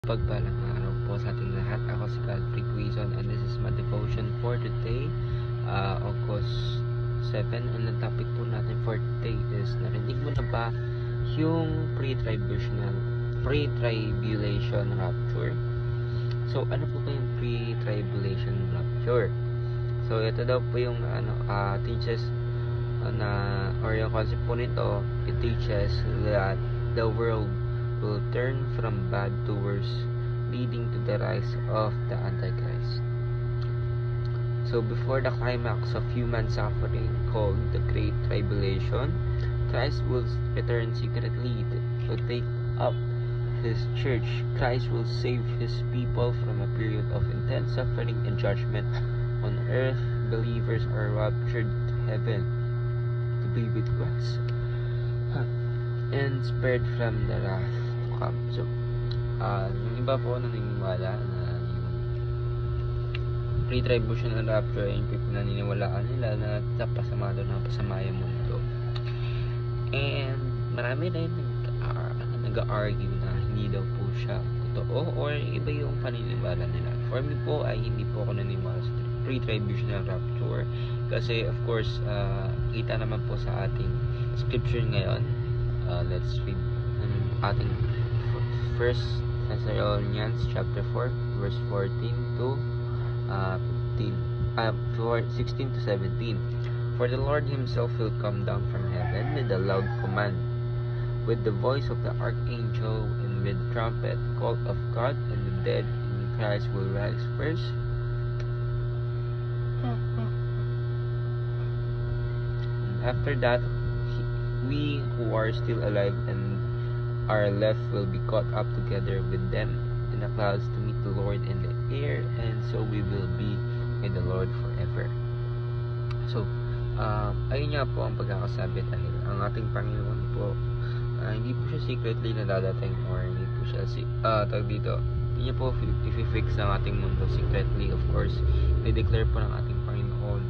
Pagpalang araw po sa ating lahat. Ako si Calvary Quizon and this is my devotion for today, August 7. And ang topic po natin for today is, narinig mo na ba yung pre-tribulation rapture? So, ano po ba yung pre-tribulation rapture? So, ito daw po yung teaches or yung concept po nito. It teaches that the world will turn from bad to worse, leading to the rise of the Antichrist. So before the climax of human suffering, called the Great Tribulation, Christ will return secretly to take up his church. Christ will save his people from a period of intense suffering and judgment on earth. Believers are raptured to heaven to be with Christ and spared from the wrath to come. So, yung iba po naniniwala na yung pre-tribulation rapture, yung pinaniniwalaan nila na napasama doon ng pasama yung mundo. And marami rin nag-argue na hindi daw po siya totoo or iba yung paniniwala nila. For me po ay hindi po ako naniniwala sa pre-tribulation rapture kasi of course kita naman po sa ating scripture ngayon. Let's read ating First Thessalonians chapter 4 verse 14 to 16 to 17. For the Lord himself will come down from heaven with a loud command, with the voice of the archangel, and with trumpet call of God, and the dead in Christ will rise first. After that, we who are still alive and are left will be caught up together with them in the clouds to meet the Lord in the air, and so we will be with the Lord forever. So, ayun nga po ang pagkakasabi, dahil ang ating Panginoon po, hindi po siya secretly nadadating or hindi po siya hindi niya po i-fix ang ating mundo secretly. Of course, i-declare po ng ating Panginoon.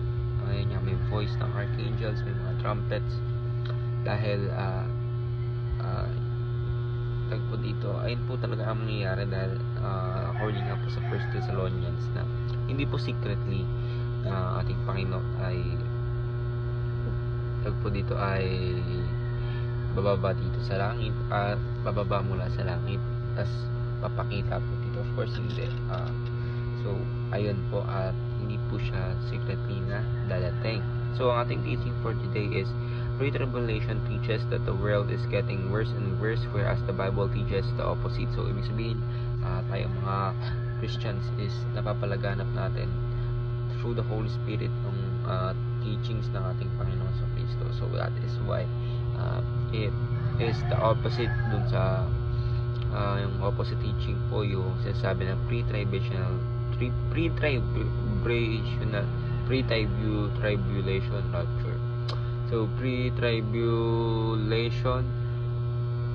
Ayun nga, may voice ng archangels, may mga trumpets, dahil po dito, ayun po talaga ang mangyayari, dahil according nga po sa First Thessalonians na hindi po secretly ating Panginoon ay po dito ay bababa dito sa langit at bababa mula sa langit, tas papakita po dito. Of course hindi. So ayun po, at hindi po siya secretly na dadating. So ang ating teaching for today is, pre-tribulation teaches that the world is getting worse and worse, whereas the Bible teaches the opposite. So ibig sabihin, tayo mga Christians is napapalaganap natin through the Holy Spirit ng teachings ng ating Panginoon sa Kristo. So that is why it is the opposite dun sa yung opposite teaching po, yung sinasabi ng pre-tribulation rapture. So pre-tribulation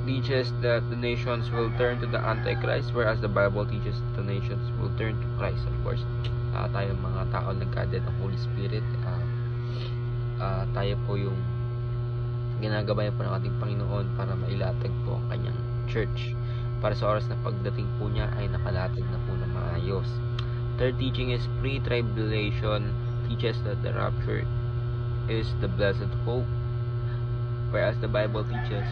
teaches that the nations will turn to the Antichrist, whereas the Bible teaches the nations will turn to Christ. Of course, tayong mga tao nagkadya ng Holy Spirit, tayo po yung ginagabayan po ng ating Panginoon para mailatag po ang kanyang church, para sa oras na pagdating po niya ay nakalatag na po na maayos. Third teaching is, pre-tribulation teaches that the rapture is the blessed hope, whereas the Bible teaches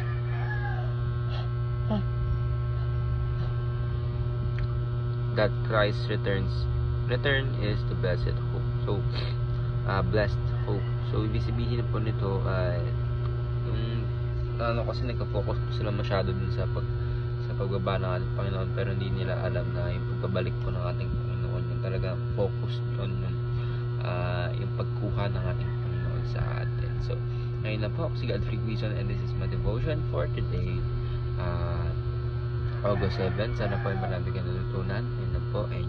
that Christ's return is the blessed hope. So blessed hope. So ibig sabihin po nito ay kasi nagka-focus po sila masyado dun sa pagbaba ng ating Panginoon, pero hindi nila alam na yung pagbabalik po ng ating Panginoon, yung talaga focus doon, yung pagkuha ng ating Panginoon sa atin. So ngayon lang po, ako si Godfrey Quizon and this is my devotion for today, August 7. Sana po ay marami ka natutunan. Ayun lang po, and